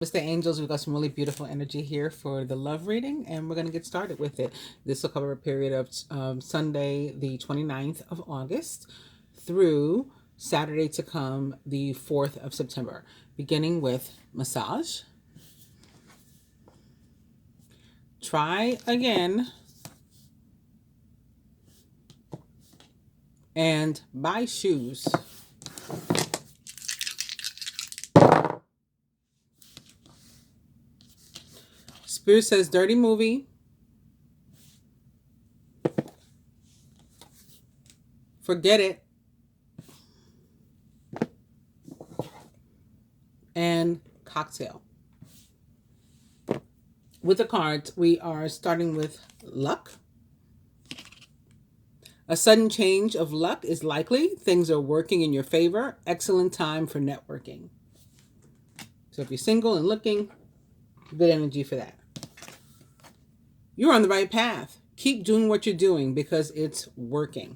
Mr. Angels, we've got some really beautiful energy here for the love reading, and we're going to get started with it. This will cover a period of Sunday, the 29th of August, through Saturday to come, the 4th of September, beginning with massage. Try again. And buy shoes. Spirit says dirty movie. Forget it. And cocktail. With the cards, we are starting with luck. A sudden change of luck is likely. Things are working in your favor. Excellent time for networking. So if you're single and looking, good energy for that. You're on the right path. Keep doing what you're doing because it's working.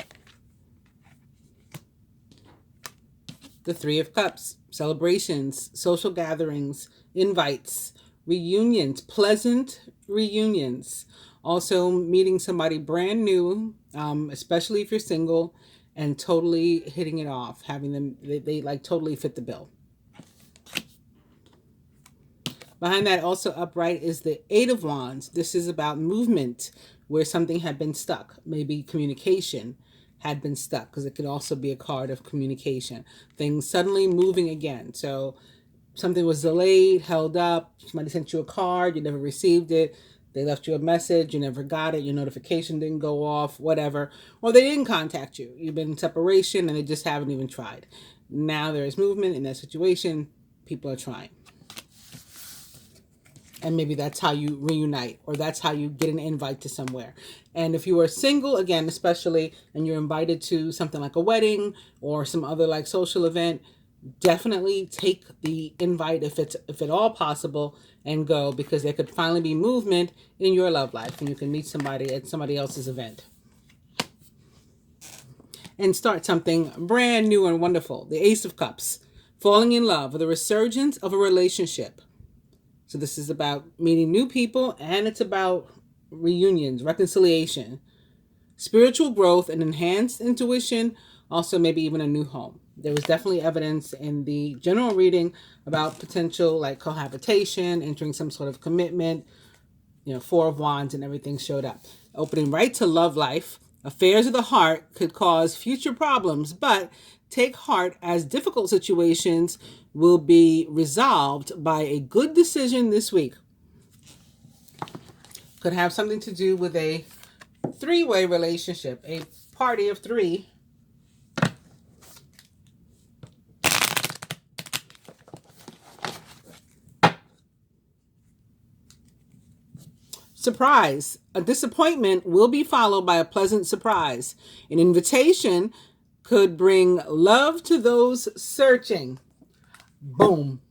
The Three of Cups, celebrations, social gatherings, invites, reunions, pleasant reunions. Also meeting somebody brand new, especially if you're single, and totally hitting it off, having them, they like totally fit the bill. Behind that, also upright, is the Eight of Wands. This is about movement where something had been stuck. Maybe communication had been stuck, because it could also be a card of communication. Things suddenly moving again. So something was delayed, held up. Somebody sent you a card, you never received it. They left you a message, you never got it. Your notification didn't go off, whatever. Or they didn't contact you. You've been in separation and they just haven't even tried. Now there is movement in that situation. People are trying. And maybe that's how you reunite, or that's how you get an invite to somewhere. And if you are single, again, especially, and you're invited to something like a wedding or some other like social event, definitely take the invite if at all possible and go, because there could finally be movement in your love life and you can meet somebody at somebody else's event and start something brand new and wonderful. The Ace of Cups, falling in love, or the resurgence of a relationship. So this is about meeting new people, and it's about reunions, reconciliation, spiritual growth, and enhanced intuition, also maybe even a new home. There was definitely evidence in the general reading about potential like cohabitation, entering some sort of commitment. Four of Wands and everything showed up. Opening right to love life. Affairs of the heart could cause future problems, but take heart, as difficult situations will be resolved by a good decision this week. Could have something to do with a three-way relationship, a party of three. Surprise. A disappointment will be followed by a pleasant surprise. An invitation could bring love to those searching. Boom.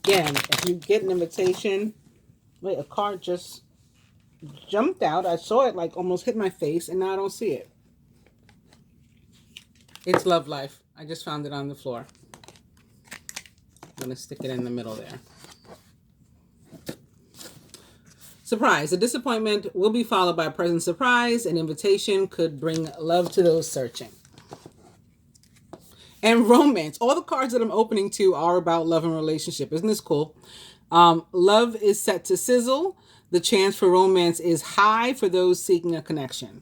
Again, if you get an invitation, wait, a card just jumped out. I saw it like almost hit my face, and now I don't see it. It's love life. I just found it on the floor. I'm going to stick it in the middle there. Surprise. A disappointment will be followed by a pleasant surprise. An invitation could bring love to those searching. And romance. All the cards that I'm opening to are about love and relationship. Isn't this cool? Love is set to sizzle. The chance for romance is high for those seeking a connection.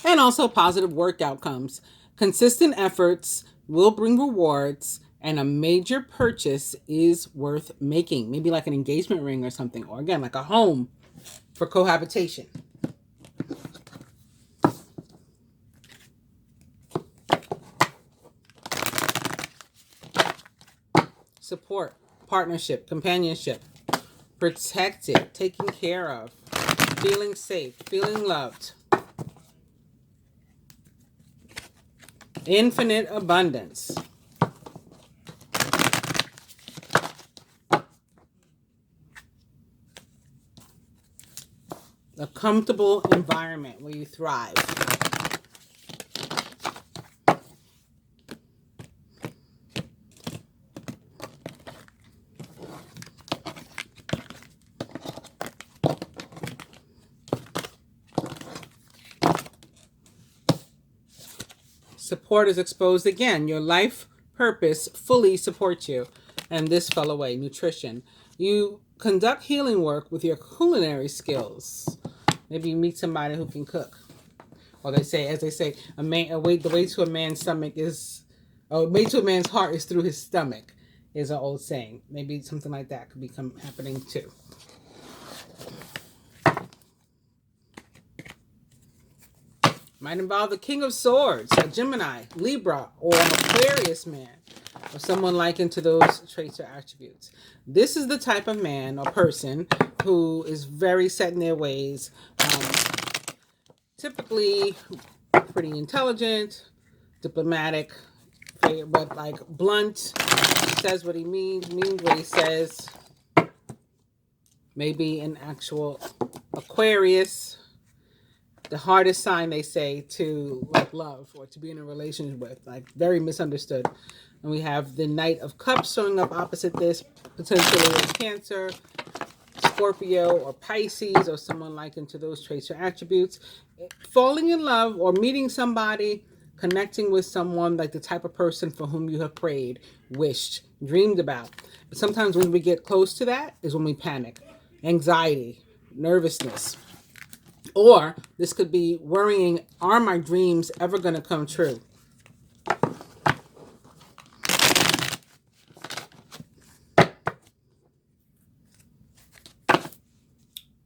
And also positive work outcomes. Consistent efforts will bring rewards, and a major purchase is worth making. Maybe like an engagement ring or something, or again, like a home for cohabitation. Support, partnership, companionship, protected, taken care of, feeling safe, feeling loved. Infinite abundance. A comfortable environment where you thrive. Support is exposed again. Your life purpose fully supports you. And this fell away. Nutrition. You conduct healing work with your culinary skills. Maybe you meet somebody who can cook. Or they say, as they say, the way to a man's stomach is, or the way to a man's heart is through his stomach, is an old saying. Maybe something like that could become happening too. Might involve the King of Swords, a Gemini, Libra, or an Aquarius man, or someone likened to those traits or attributes. This is the type of man or person who is very set in their ways, typically pretty intelligent, diplomatic, but like blunt, says what he means what he says. Maybe an actual Aquarius. The hardest sign, they say, to like love or to be in a relationship with, like very misunderstood. And we have the Knight of Cups showing up opposite this, potentially a Cancer, Scorpio, or Pisces, or someone likened to those traits or attributes. Falling in love or meeting somebody, connecting with someone like the type of person for whom you have prayed, wished, dreamed about. But sometimes when we get close to that is when we panic, anxiety, nervousness. Or this could be worrying, are my dreams ever going to come true?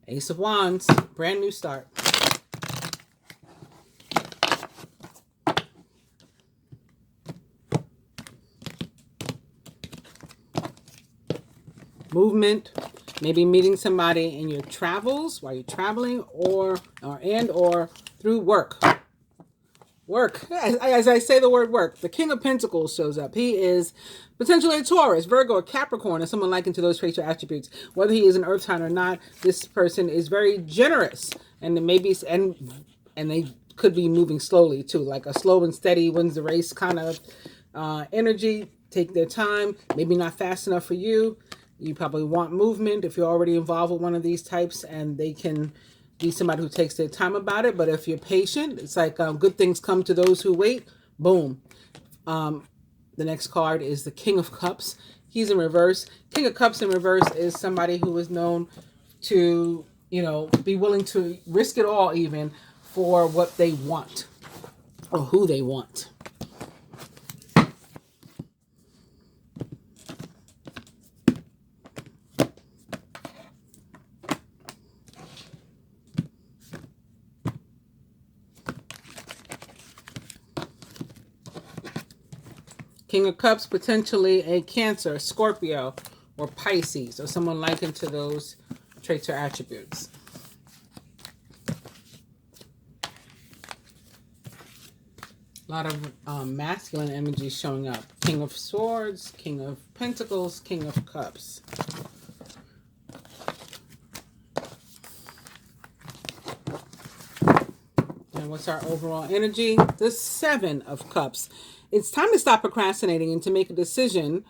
Ace of Wands, brand new start. Movement. Maybe meeting somebody in your travels while you're traveling, or through work. Work. As I say the word work, the King of Pentacles shows up. He is potentially a Taurus, Virgo, or Capricorn, or someone likened to those traits or attributes. Whether he is an earth sign or not, this person is very generous, and they could be moving slowly too, like a slow and steady wins the race kind of energy. Take their time. Maybe not fast enough for you. You probably want movement if you're already involved with one of these types, and they can be somebody who takes their time about it. But if you're patient, it's like good things come to those who wait. Boom. The next card is the King of Cups. He's in reverse. King of Cups in reverse is somebody who is known to, be willing to risk it all even for what they want or who they want. King of Cups, potentially a Cancer, Scorpio, or Pisces, or someone likened to those traits or attributes. A lot of masculine energy showing up. King of Swords, King of Pentacles, King of Cups. And what's our overall energy? The Seven of Cups. It's time to stop procrastinating and to make a decision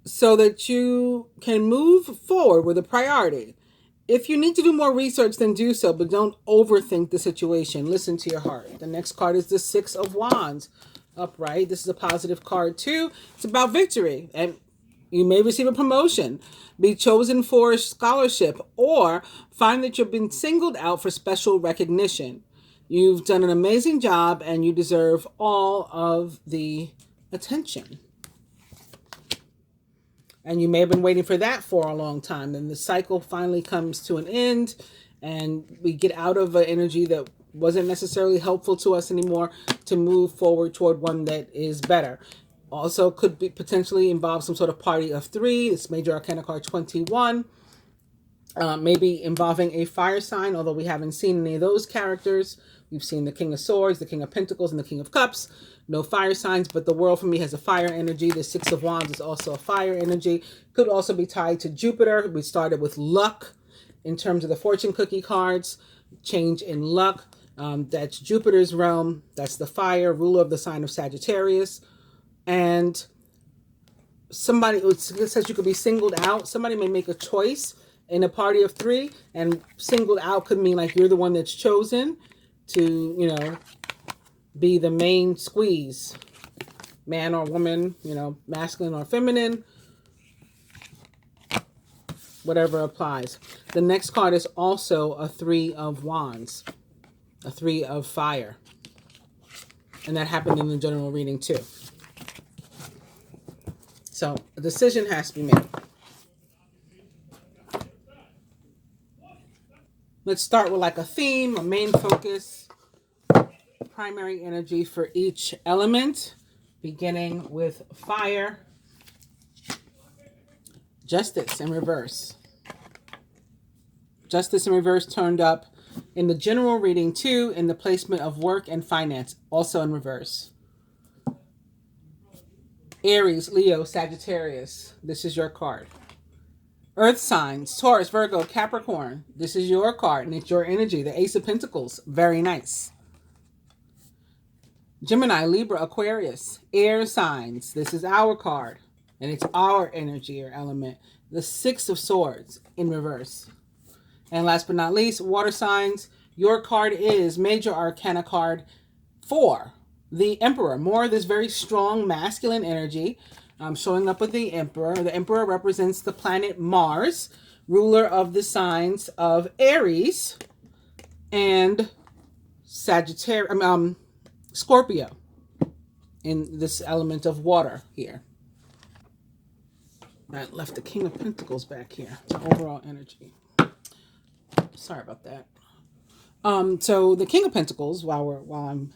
so that you can move forward with a priority. If you need to do more research, then do so, but don't overthink the situation. Listen to your heart. The next card is the Six of Wands. Upright. This is a positive card too. It's about victory, and you may receive a promotion, be chosen for a scholarship, or find that you've been singled out for special recognition. You've done an amazing job and you deserve all of the attention. And you may have been waiting for that for a long time. And the cycle finally comes to an end and we get out of an energy that wasn't necessarily helpful to us anymore to move forward toward one that is better. Also could be potentially involve some sort of party of three. It's Major Arcana card 21. maybe involving a fire sign, although we haven't seen any of those characters. We've seen the King of Swords, the King of Pentacles, and the King of Cups. No fire signs, but the world for me has a fire energy. The Six of Wands is also a fire energy. Could also be tied to Jupiter. We started with luck in terms of the fortune cookie cards. Change in luck. That's Jupiter's realm. That's the fire, ruler of the sign of Sagittarius. And somebody, it says you could be singled out. Somebody may make a choice in a party of three, and singled out could mean like you're the one that's chosen to, you know, be the main squeeze, man or woman, you know, masculine or feminine, whatever applies. The next card is also a Three of Wands, a Three of Fire. And that happened in the general reading too. So a decision has to be made. Let's start with like a theme, a main focus, primary energy for each element, beginning with fire. Justice in reverse. Justice in reverse turned up in the general reading too, in the placement of work and finance, also in reverse. Aries, Leo, Sagittarius, this is your card. Earth signs, Taurus, Virgo, Capricorn, this is your card and it's your energy. The Ace of Pentacles, very nice. Gemini, Libra, Aquarius, air signs, this is our card and it's our energy or element. The Six of Swords in reverse. And last but not least, water signs, your card is Major Arcana card 4, the Emperor. More of this very strong masculine energy. Showing up with the Emperor. The Emperor represents the planet Mars, ruler of the signs of Aries and Sagittarius, Scorpio, in this element of water here. I left the King of Pentacles back here. The overall energy. Sorry about that. So the King of Pentacles, while I'm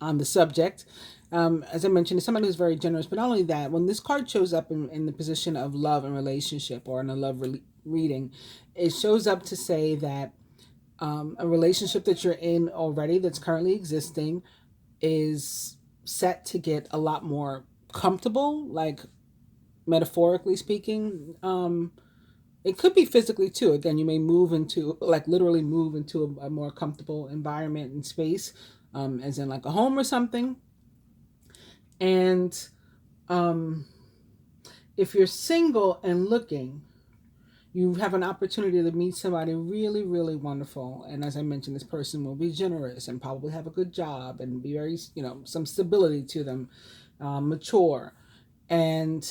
on the subject, as I mentioned, is somebody who's very generous. But not only that, when this card shows up in the position of love and relationship or in a love reading, it shows up to say that a relationship that you're in already that's currently existing is set to get a lot more comfortable, like metaphorically speaking. It could be physically too. Again, you may move into, like literally move into a more comfortable environment and space, as in like a home or something. And if you're single and looking, you have an opportunity to meet somebody really, really wonderful. And as I mentioned, this person will be generous and probably have a good job and be very, you know, some stability to them, mature. And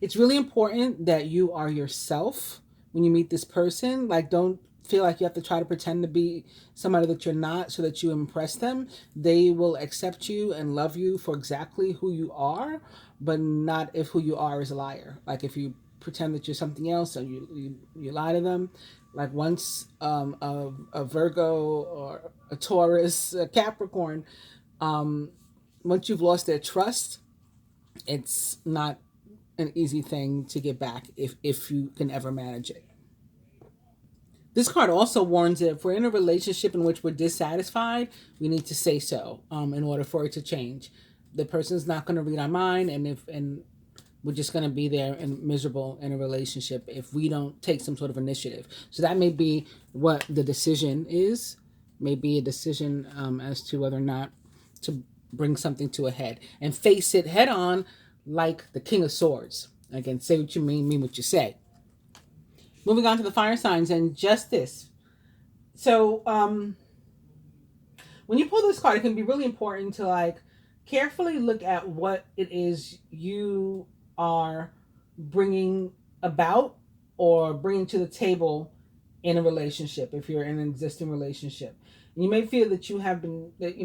it's really important that you are yourself when you meet this person. Like, don't feel like you have to try to pretend to be somebody that you're not so that you impress them. They will accept you and love you for exactly who you are, but not if who you are is a liar. Like if you pretend that you're something else or you lie to them. Like once a Virgo or a Taurus, a Capricorn, once you've lost their trust, it's not an easy thing to get back if you can ever manage it. This card also warns that if we're in a relationship in which we're dissatisfied, we need to say so in order for it to change. The person's not going to read our mind, and we're just going to be there and miserable in a relationship if we don't take some sort of initiative. So that may be what the decision is, maybe a decision as to whether or not to bring something to a head and face it head on, like the King of Swords. Again, say what you mean what you say. Moving on to the fire signs and justice. So when you pull this card, it can be really important to like carefully look at what it is you are bringing about or bringing to the table in a relationship. If you're in an existing relationship, and you may feel that you have been, that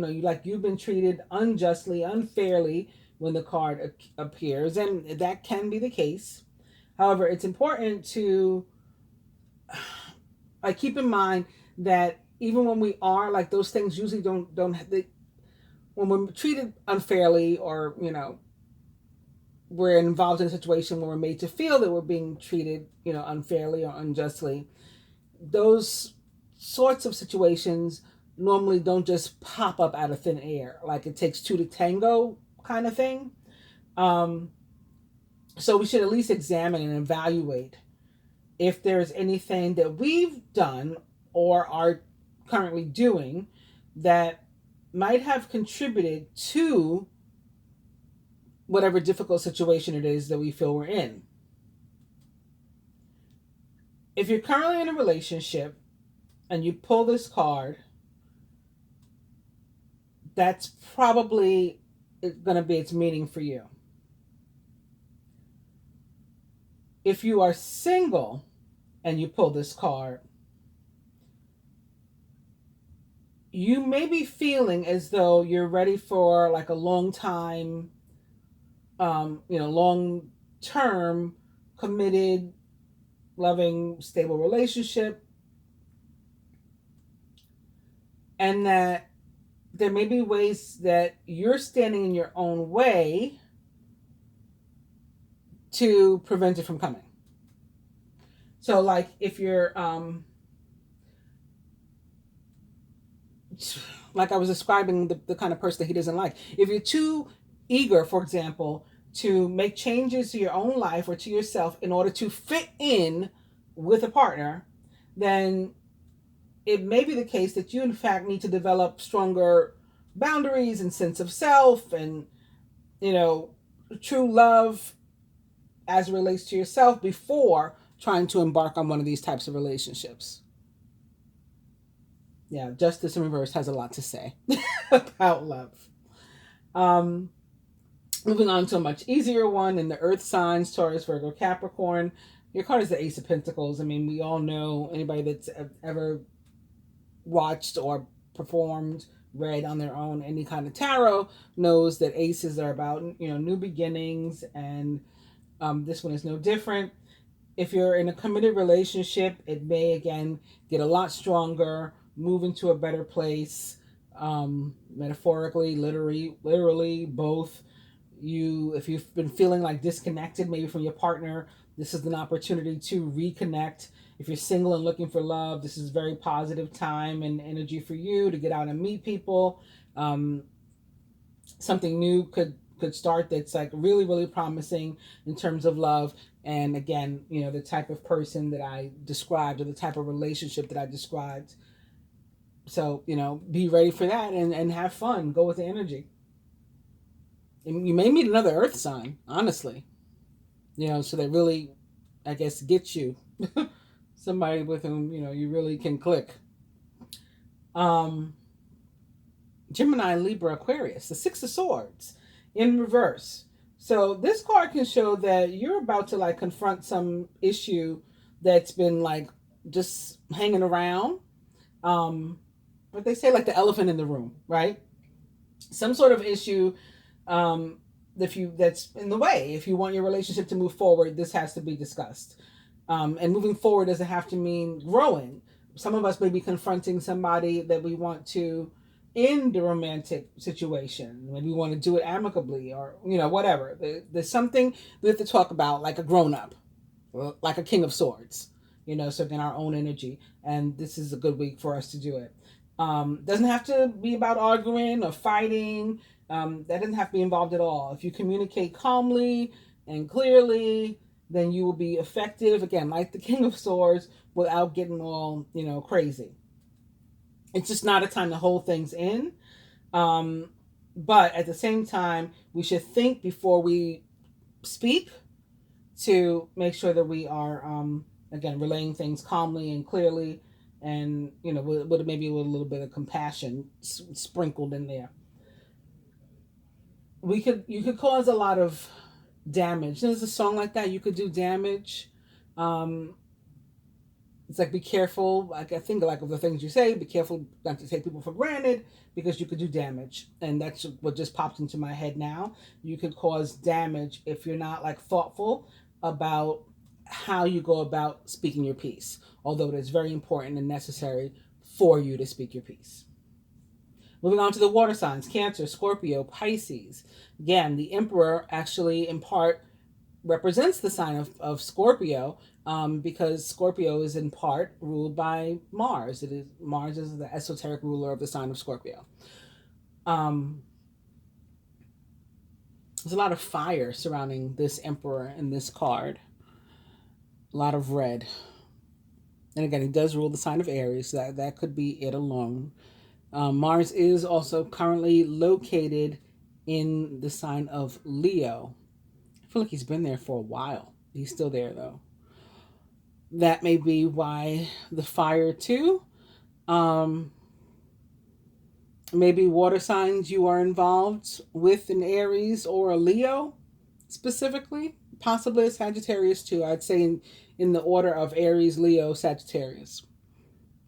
you've been treated unjustly, unfairly when the card appears, and that can be the case. However, it's important to keep in mind that even when we are like, those things usually don't when we're treated unfairly or we're involved in a situation where we're made to feel that we're being treated, unfairly or unjustly. Those sorts of situations normally don't just pop up out of thin air, like it takes two to tango kind of thing. So we should at least examine and evaluate if there's anything that we've done or are currently doing that might have contributed to whatever difficult situation it is that we feel we're in. If you're currently in a relationship and you pull this card, that's probably going to be its meaning for you. If you are single and you pull this card, you may be feeling as though you're ready for like a long time, long term, committed, loving, stable relationship. And that there may be ways that you're standing in your own way to prevent it from coming. So like if you're, like I was describing the kind of person that he doesn't like. If you're too eager, for example, to make changes to your own life or to yourself in order to fit in with a partner, then it may be the case that you in fact need to develop stronger boundaries and sense of self and, true love as it relates to yourself before trying to embark on one of these types of relationships. Yeah, Justice in Reverse has a lot to say about love. Moving on to a much easier one in the Earth signs, Taurus, Virgo, Capricorn. Your card is the Ace of Pentacles. I mean, we all know, anybody that's ever watched or performed, read on their own any kind of tarot knows that aces are about, new beginnings, and this one is no different. If you're in a committed relationship, it may again get a lot stronger, move into a better place, metaphorically, literally, both. If you've been feeling like disconnected maybe from your partner, this is an opportunity to reconnect. If you're single and looking for love, this is very positive time and energy for you to get out and meet people. Something new could start that's like really, really promising in terms of love. And again, the type of person that I described, or the type of relationship that I described. So, be ready for that and have fun. Go with the energy. And you may meet another earth sign, honestly. So that really, I guess, gets you. Somebody with whom, you really can click. Gemini, Libra, Aquarius, the Six of Swords in reverse. So this card can show that you're about to like confront some issue that's been like just hanging around. What they say, like the elephant in the room, right? Some sort of issue that's in the way. If you want your relationship to move forward, this has to be discussed. And moving forward doesn't have to mean growing. Some of us may be confronting somebody that we want to end the romantic situation. Maybe we want to do it amicably, or whatever. There's something we have to talk about, like a grown-up, like a King of Swords. So again, our own energy, and this is a good week for us to do it. Doesn't have to be about arguing or fighting. That doesn't have to be involved at all. If you communicate calmly and clearly, then you will be effective, again, like the King of Swords, without getting all, crazy. It's just not a time to hold things in. But at the same time, we should think before we speak to make sure that we are, again, relaying things calmly and clearly, and, with maybe with a little bit of compassion sprinkled in there. You could cause a lot of damage. There's a song like that. You could do damage. It's like, be careful. Like, I think like of the things you say, be careful not to take people for granted, because you could do damage. And that's what just popped into my head now. You could cause damage if you're not like thoughtful about how you go about speaking your piece. Although it is very important and necessary for you to speak your piece. Moving on to the water signs, Cancer, Scorpio, Pisces. Again, the Emperor actually in part represents the sign of Scorpio, because Scorpio is in part ruled by Mars. Mars is the esoteric ruler of the sign of Scorpio. There's a lot of fire surrounding this Emperor in this card. A lot of red. And again, he does rule the sign of Aries. So that could be it alone. Mars is also currently located in the sign of Leo. I feel like he's been there for a while. He's still there, though. That may be why the fire, too. Maybe water signs you are involved with an Aries or a Leo, specifically. Possibly a Sagittarius, too. I'd say in the order of Aries, Leo, Sagittarius,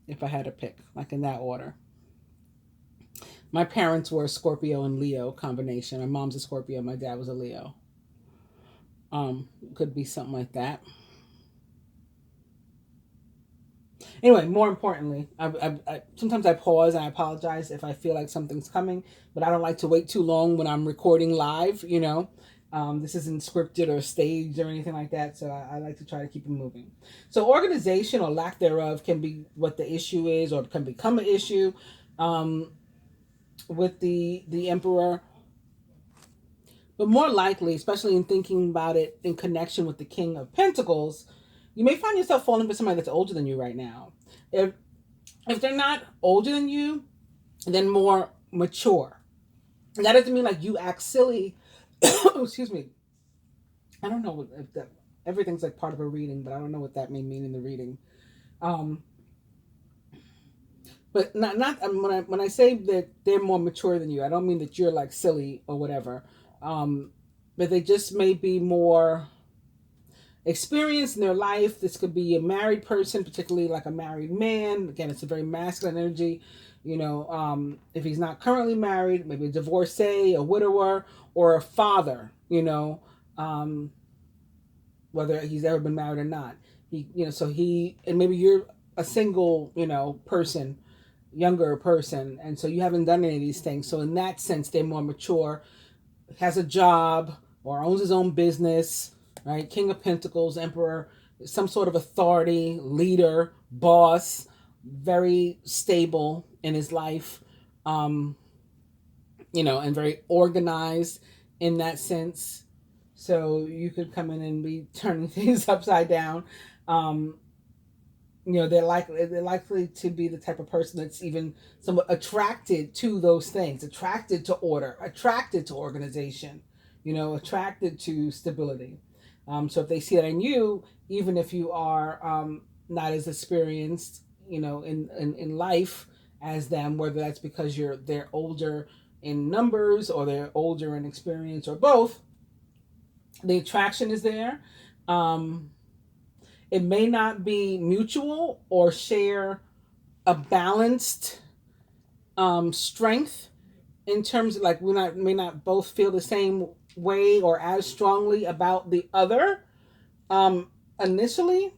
if I had to pick, like in that order. My parents were a Scorpio and Leo combination. My mom's a Scorpio, my dad was a Leo. Could be something like that. Anyway, more importantly, I sometimes I pause and I apologize if I feel like something's coming, but I don't like to wait too long when I'm recording live, you know. This isn't scripted or staged or anything like that, so I like to try to keep it moving. So organization or lack thereof can be what the issue is, or can become an issue with the Emperor. But more likely, especially in thinking about it in connection with the King of Pentacles, you may find yourself falling for somebody that's older than you right now. If they're not older than you, then more mature. And that doesn't mean like you act silly. Excuse me. I don't know if that everything's like part of a reading, but I don't know what that may mean in the reading. But not when I say that they're more mature than you, I don't mean that you're like silly or whatever. But they just may be more experienced in their life. This could be a married person, particularly like a married man. Again, it's a very masculine energy. You know, if he's not currently married, maybe a divorcee, a widower, or a father, you know, whether he's ever been married or not. And maybe you're a single, you know, person, younger person, and so you haven't done any of these things. So in that sense, they're more mature, has a job or owns his own business, right? King of Pentacles, Emperor, some sort of authority, leader, boss, very stable in his life, you know, and very organized in that sense. So you could come in and be turning things upside down. You know, they're likely to be the type of person that's even somewhat attracted to those things, attracted to order, attracted to organization, you know, attracted to stability. So if they see that in you, even if you are not as experienced, you know, in life as them, whether that's because they're older in numbers or they're older in experience or both, the attraction is there. It may not be mutual or share a balanced strength in terms of like may not both feel the same way or as strongly about the other initially,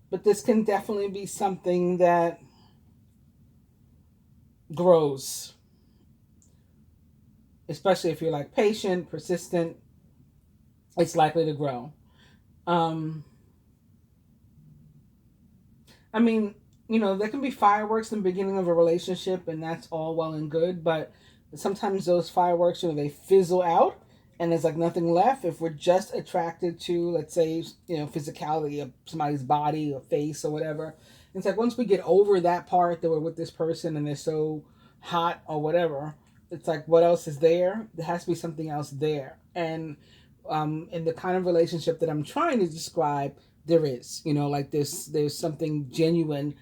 but this can definitely be something that grows, especially if you're like patient, persistent. It's likely to grow. I mean, you know, there can be fireworks in the beginning of a relationship, and that's all well and good, but sometimes those fireworks, you know, they fizzle out, and there's like nothing left if we're just attracted to, let's say, you know, physicality of somebody's body or face or whatever. It's like once we get over that part that we're with this person and they're so hot or whatever, it's like, what else is there? There has to be something else there. And in the kind of relationship that I'm trying to describe, there is, you know, like there's something genuine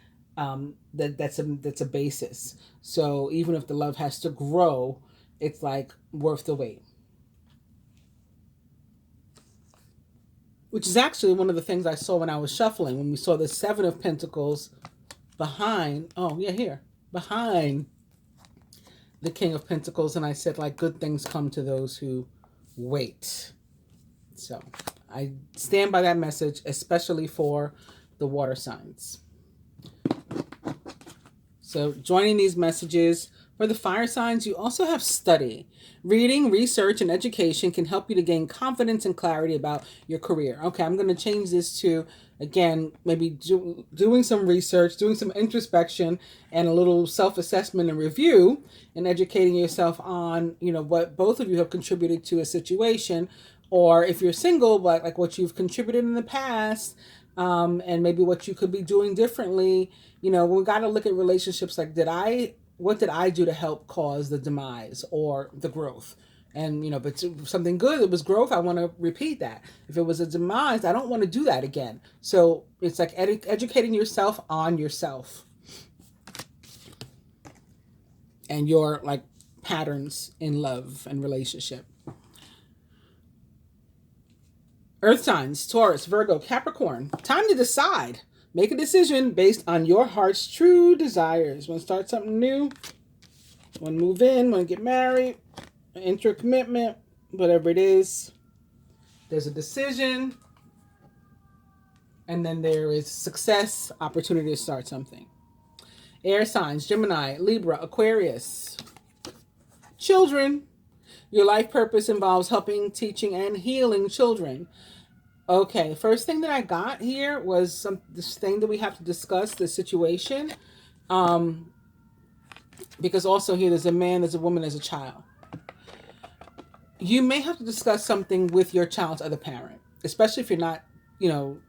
that's a basis. So even if the love has to grow, it's like worth the wait. Which is actually one of the things I saw when I was shuffling, when we saw the Seven of Pentacles behind the King of Pentacles, and I said like good things come to those who wait. So I stand by that message, especially for the water signs. So joining these messages For the fire signs, you also have study. Reading, research, and education can help you to gain confidence and clarity about your career. Okay, I'm going to change this to, again, maybe doing some research, doing some introspection, and a little self-assessment and review, and educating yourself on, what both of you have contributed to a situation, or if you're single, like what you've contributed in the past, and maybe what you could be doing differently. We got to look at relationships like, what did I do to help cause the demise or the growth? And, if it's something good, it was growth, I want to repeat that. If it was a demise, I don't want to do that again. So it's like educating yourself on yourself and your like patterns in love and relationship. Earth signs, Taurus, Virgo, Capricorn. Time to decide. Make a decision based on your heart's true desires. Want to start something new? Want to move in? Want to get married? Enter a commitment? Whatever it is. There's a decision. And then there is success, opportunity to start something. Air signs, Gemini, Libra, Aquarius. Children. Your life purpose involves helping, teaching, and healing children. Okay, first thing that I got here was this thing that we have to discuss, the situation. Because also here there's a man, there's a woman, there's a child. You may have to discuss something with your child's other parent, especially if you're not,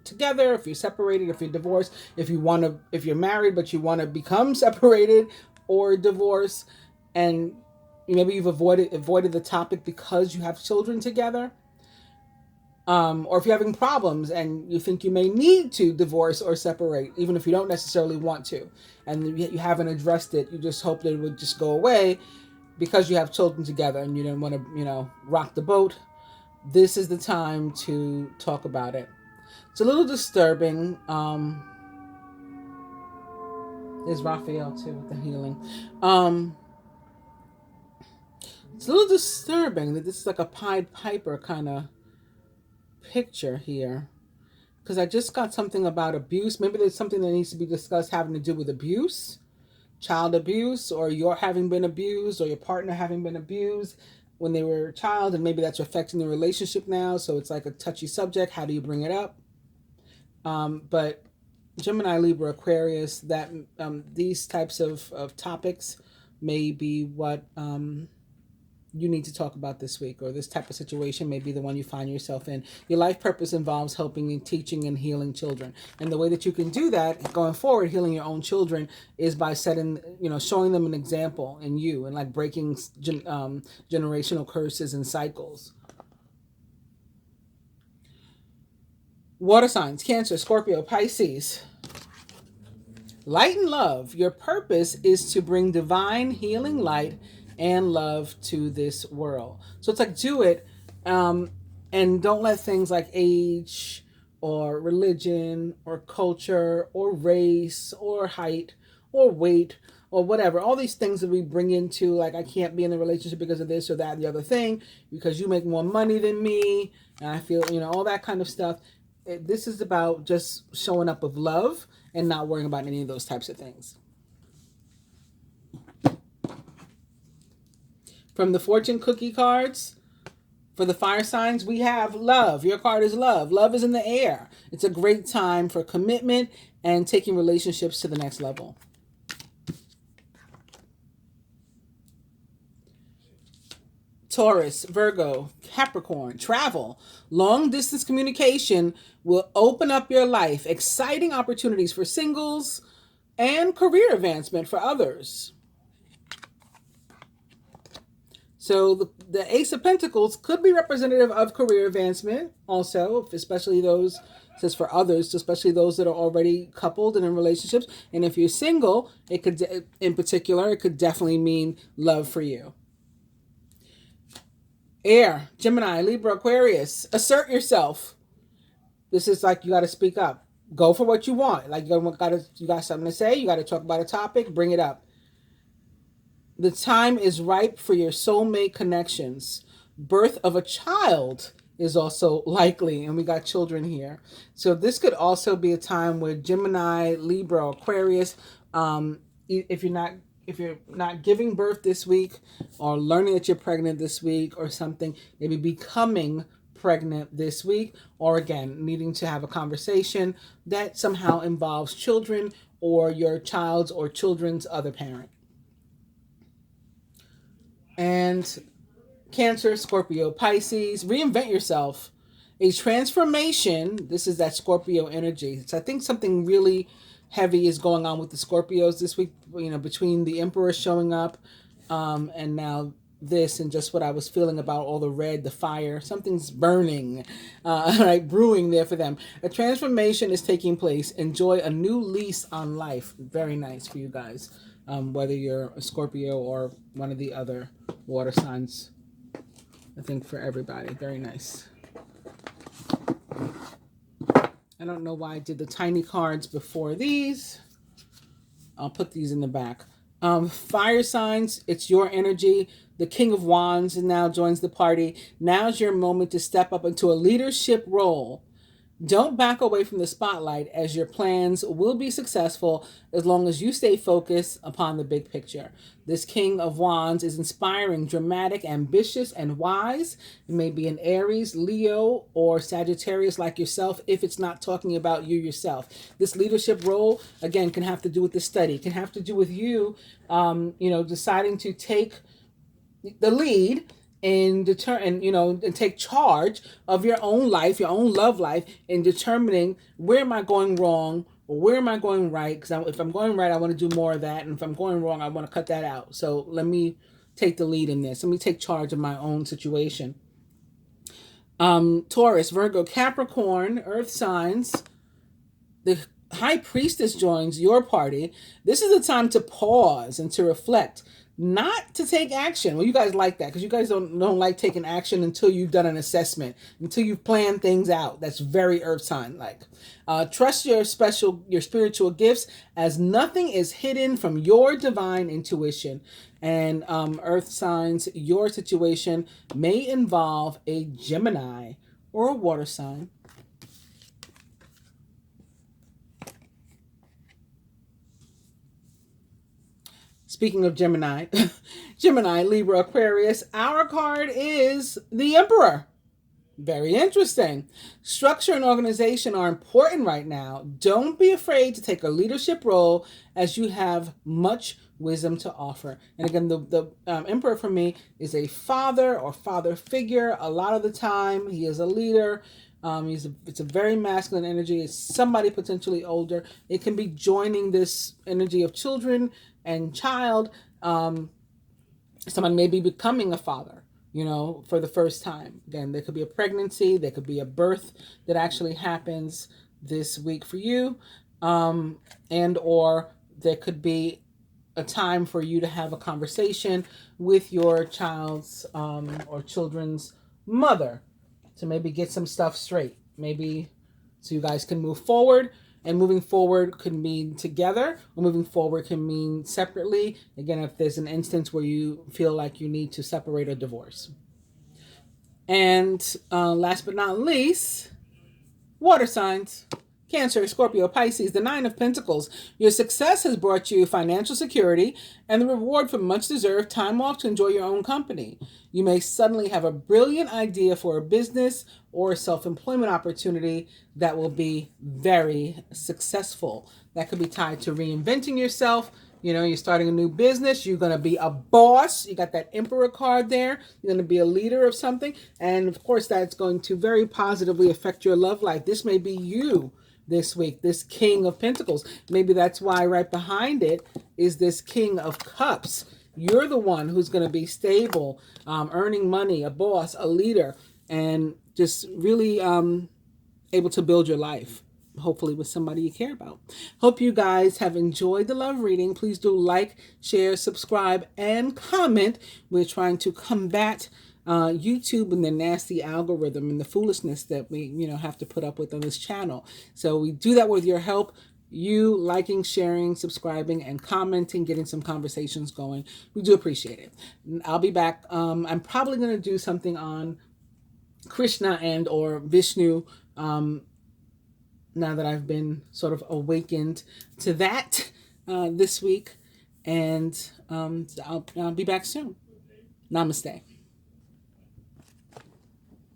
together, if you're separated, if you're divorced, if you're married but you want to become separated or divorced, and maybe you've avoided the topic because you have children together. Or if you're having problems and you think you may need to divorce or separate, even if you don't necessarily want to, and you haven't addressed it, you just hope that it would just go away because you have children together and you don't want to, rock the boat. This is the time to talk about it. It's a little disturbing. There's Raphael too with the healing. It's a little disturbing that this is like a Pied Piper kind of picture here, because I just got something about abuse. Maybe there's something that needs to be discussed having to do with abuse, child abuse, or you're having been abused, or your partner having been abused when they were a child, and maybe that's affecting the relationship now. So it's like a touchy subject. How do you bring it up? But Gemini, Libra, Aquarius, that these types of topics may be what you need to talk about this week, or this type of situation may be the one you find yourself in. Your life purpose involves helping and teaching and healing children. And the way that you can do that going forward, healing your own children, is by showing them an example in you, and like breaking generational curses and cycles. Water signs, Cancer, Scorpio, Pisces. Light and love. Your purpose is to bring divine healing light and love to this world. So it's like, do it, and don't let things like age or religion or culture or race or height or weight or whatever, all these things that we bring into, like, I can't be in the relationship because of this or that and the other thing, because you make more money than me, and I feel, all that kind of stuff. This is about just showing up with love and not worrying about any of those types of things. From the fortune cookie cards, for the fire signs, we have love. Your card is love. Love is in the air. It's a great time for commitment and taking relationships to the next level. Taurus, Virgo, Capricorn, travel. Long distance communication will open up your life. Exciting opportunities for singles and career advancement for others. So the Ace of Pentacles could be representative of career advancement also, especially those, says for others, especially those that are already coupled and in relationships. And if you're single, it could, in particular, it could definitely mean love for you. Air, Gemini, Libra, Aquarius, assert yourself. This is like, you got to speak up. Go for what you want. Like, you got something to say. You got to talk about a topic. Bring it up. The time is ripe for your soulmate connections. Birth of a child is also likely, and we got children here. So this could also be a time where Gemini, Libra, Aquarius, if you're not if you're not giving birth this week, or learning that you're pregnant this week or something, maybe becoming pregnant this week, or again, needing to have a conversation that somehow involves children or your child's or children's other parent. And Cancer, Scorpio, Pisces, reinvent yourself. A transformation. This is that Scorpio energy. So I think something really heavy is going on with the Scorpios this week, between the Emperor showing up and now this, and just what I was feeling about all the red, the fire. Something's burning, right, brewing there for them. A transformation is taking place. Enjoy a new lease on life. Very nice for you guys, whether you're a Scorpio or one of the other water signs. I think for everybody, very nice. I don't know why I did the tiny cards before these. I'll put these in the back. Fire signs, it's your energy. The King of Wands now joins the party. Now's your moment to step up into a leadership role. Don't back away from the spotlight, as your plans will be successful as long as you stay focused upon the big picture. This King of Wands is inspiring, dramatic, ambitious, and wise. It may be an Aries, Leo, or Sagittarius like yourself if it's not talking about you yourself. This leadership role, again, can have to do with the study, can have to do with you, deciding to take the lead and and take charge of your own life, your own love life, in determining where am I going wrong or where am I going right. Because if I'm going right, I want to do more of that, and if I'm going wrong, I want to cut that out. So let me take the lead in this. Let me take charge of my own situation. Taurus, Virgo, Capricorn, Earth signs. The High Priestess joins your party. This is the time to pause and to reflect. Not to take action. Well, you guys like that because you guys don't like taking action until you've done an assessment, until you've planned things out. That's very Earth sign like. Trust your spiritual gifts, as nothing is hidden from your divine intuition. And Earth signs, your situation may involve a Gemini or a water sign. Speaking of Gemini, Gemini, Libra, Aquarius, our card is the Emperor. Very interesting. Structure and organization are important right now. Don't be afraid to take a leadership role, as you have much wisdom to offer. And again, the Emperor for me is a father or father figure. A lot of the time, he is a leader. It's a very masculine energy. It's somebody potentially older. It can be joining this energy of children and child. Someone may be becoming a father, for the first time. Again, there could be a pregnancy, there could be a birth that actually happens this week for you, and or there could be a time for you to have a conversation with your child's or children's mother to maybe get some stuff straight, maybe so you guys can move forward. And moving forward could mean together, or moving forward can mean separately. Again, if there's an instance where you feel like you need to separate or divorce. And last but not least, water signs. Cancer, Scorpio, Pisces, the Nine of Pentacles. Your success has brought you financial security and the reward for much deserved time off to enjoy your own company. You may suddenly have a brilliant idea for a business or a self-employment opportunity that will be very successful. That could be tied to reinventing yourself. You're starting a new business. You're going to be a boss. You got that Emperor card there. You're going to be a leader of something. And of course, that's going to very positively affect your love life. This may be you this week, this King of Pentacles. Maybe that's why right behind it is this King of Cups. You're the one who's going to be stable, earning money, a boss, a leader, and just really able to build your life, hopefully with somebody you care about. Hope you guys have enjoyed the love reading. Please do like, share, subscribe, and comment. We're trying to combat YouTube and the nasty algorithm and the foolishness that we have to put up with on this channel. So we do that with your help. You liking, sharing, subscribing, and commenting, getting some conversations going. We do appreciate it. I'll be back. I'm probably going to do something on Krishna and or Vishnu now that I've been sort of awakened to that this week. And I'll be back soon. Namaste.